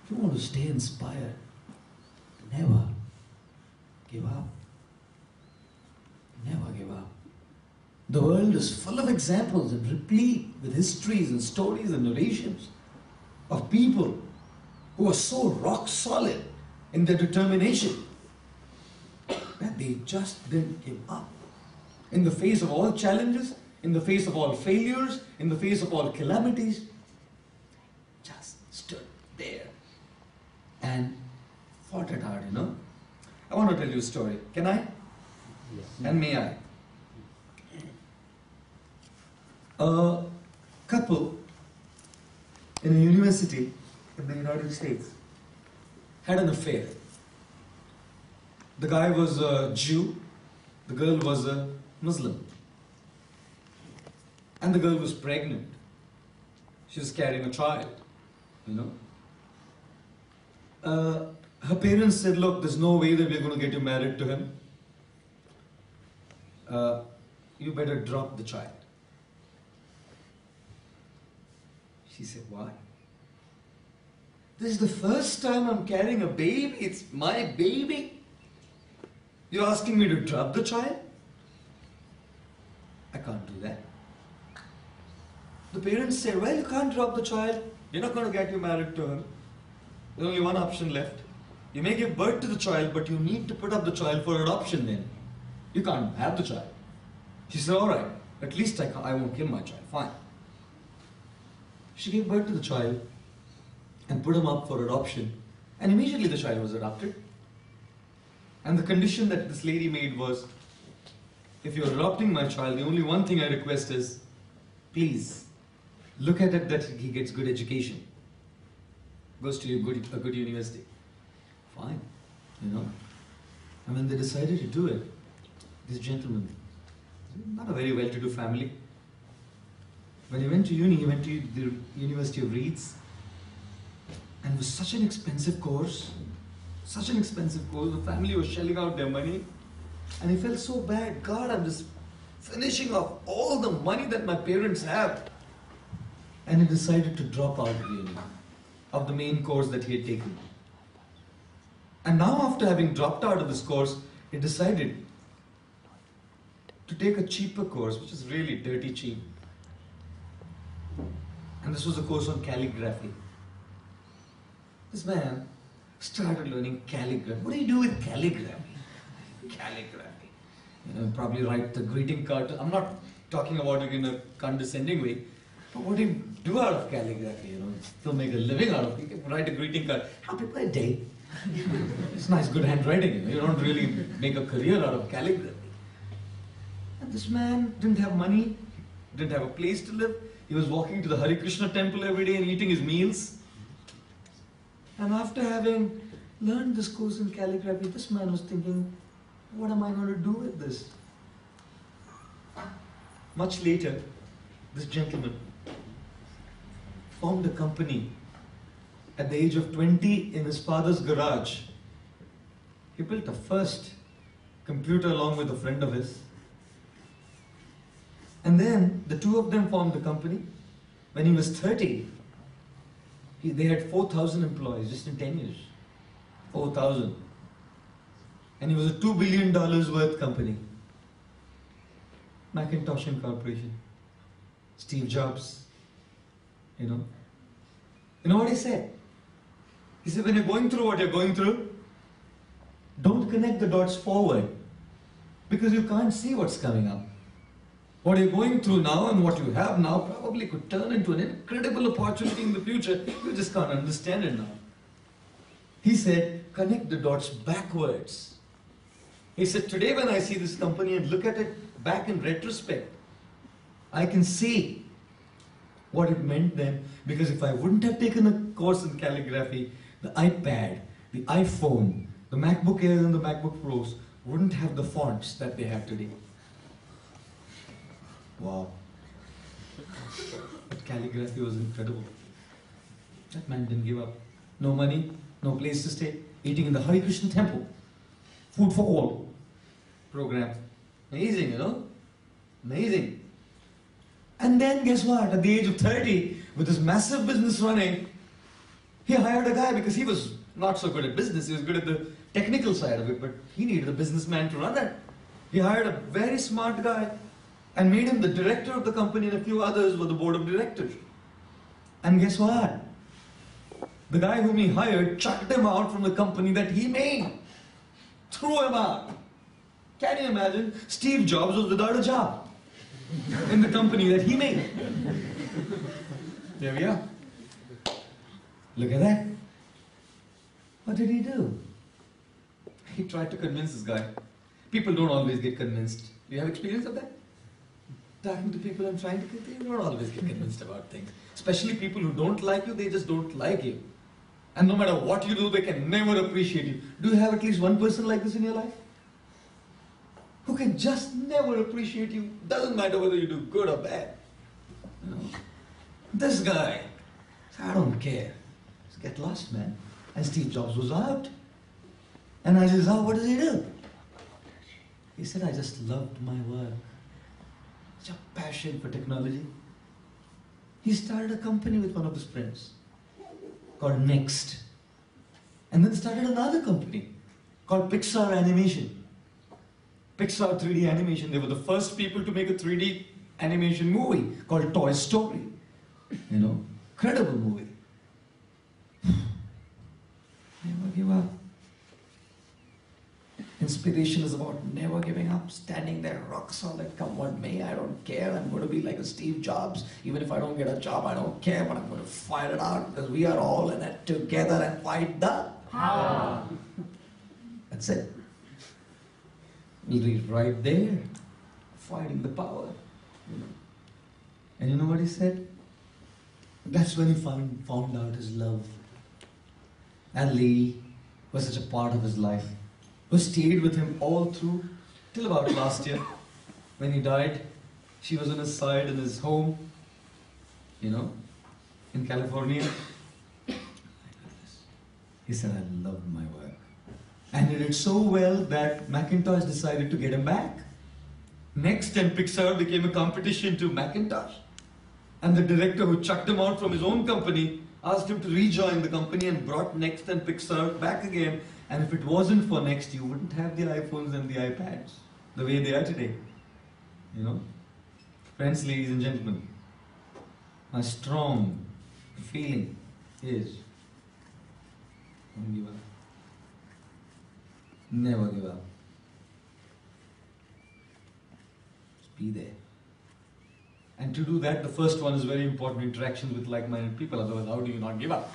If you want to stay inspired, never give up. Never give up. The world is full of examples and replete with histories and stories and narrations of people who are so rock solid in their determination that they just didn't give up. In the face of all challenges, in the face of all failures, in the face of all calamities, just stood there and fought it hard, I want to tell you a story. Can I? Yes. And may I? A couple in a university in the United States had an affair. The guy was a Jew, the girl was a Muslim. And the girl was pregnant. She was carrying a child, Her parents said, look, there's no way that we're going to get you married to him. You better drop the child. She said, why? This is the first time I'm carrying a baby. It's my baby. You're asking me to drop the child? I can't do that. The parents said, well, you can't drop the child. You're not going to get you married to him. There's only one option left. You may give birth to the child, but you need to put up the child for adoption then. You can't have the child. She said, all right, at least I won't kill my child. Fine. She gave birth to the child and put him up for adoption. And immediately the child was adopted. And the condition that this lady made was, if you're adopting my child, the only one thing I request is, please, look at it that he gets good education. Goes to a good university. Fine. And when they decided to do it, this gentleman, not a very well-to-do family, when he went to uni, he went to the University of Leeds, and it was such an expensive course, the family was shelling out their money, and he felt so bad. God, I'm just finishing off all the money that my parents have. And he decided to drop out of the uni, of the main course that he had taken. And now after having dropped out of this course, he decided to take a cheaper course, which is really dirty cheap. And this was a course on calligraphy. This man started learning calligraphy. What do you do with calligraphy? Calligraphy. Probably write the greeting card. I'm not talking about it in a condescending way. But what do you do out of calligraphy? Still make a living out of it. You can write a greeting card. Happy birthday. It's nice, good handwriting. You don't really make a career out of calligraphy. And this man didn't have money, didn't have a place to live. He was walking to the Hare Krishna temple every day and eating his meals. And after having learned this course in calligraphy, this man was thinking, what am I going to do with this? Much later, this gentleman formed a company at the age of 20 in his father's garage. He built the first computer along with a friend of his. And then the two of them formed the company. When he was 30, they had 4,000 employees just in 10 years. 4,000. And he was a $2 billion worth company. Macintosh Incorporation. Steve Jobs. You know what he said? He said, when you're going through what you're going through, don't connect the dots forward, because you can't see what's coming up. What you're going through now and what you have now probably could turn into an incredible opportunity in the future. You just can't understand it now. He said, connect the dots backwards. He said, today when I see this company and look at it back in retrospect, I can see what it meant then, because if I wouldn't have taken a course in calligraphy, the iPad, the iPhone, the MacBook Air and the MacBook Pros wouldn't have the fonts that they have today. Wow. But calligraphy was incredible. That man didn't give up. No money, no place to stay, eating in the Hare Krishna temple. Food for all program. Amazing, Amazing. And then guess what? At the age of 30, with this massive business running, He hired a guy because he was not so good at business. He was good at the technical side of it, but he needed a businessman to run it. He hired a very smart guy and made him the director of the company, and a few others were the board of directors. And guess what? The guy whom he hired chucked him out from the company that he made. Threw him out. Can you imagine? Steve Jobs was without a job in the company that he made. There we are. Look at that. What did he do? He tried to convince this guy. People don't always get convinced. Do you have experience of that? Talking to people and trying to get, they don't always get convinced about things. Especially people who don't like you, they just don't like you. And no matter what you do, they can never appreciate you. Do you have at least one person like this in your life? Who can just never appreciate you? Doesn't matter whether you do good or bad. You know? This guy, I don't care. Just get lost, man. And Steve Jobs was out. And I said, what does he do? He said, I just loved my work. Such a passion for technology. He started a company with one of his friends called Next. And then started another company called Pixar Animation. Pixar 3D animation. They were the first people to make a 3D animation movie called Toy Story. You know, incredible movie. Never give up. Inspiration is about never giving up, standing there rock solid, come what may, I don't care, I'm going to be like a Steve Jobs. Even if I don't get a job, I don't care, but I'm going to fight it out because we are all in it together and fight the power. That's it. He's right there, fighting the power. You know. And you know what he said? That's when he found out his love. And Lee was such a part of his life. Who stayed with him all through, till about last year. When he died, she was on his side in his home, you know, in California. He said, I loved my work. And he did so well that Macintosh decided to get him back. Next, and Pixar became a competition to Macintosh. And the director who chucked him out from his own company asked him to rejoin the company and brought Next and Pixar back again. And if it wasn't for Next, you wouldn't have the iPhones and the iPads the way they are today. You know? Friends, ladies and gentlemen, my strong feeling is don't give up. Never give up. Just be there. And to do that, the first one is very important, interaction with like-minded people. Otherwise, how do you not give up?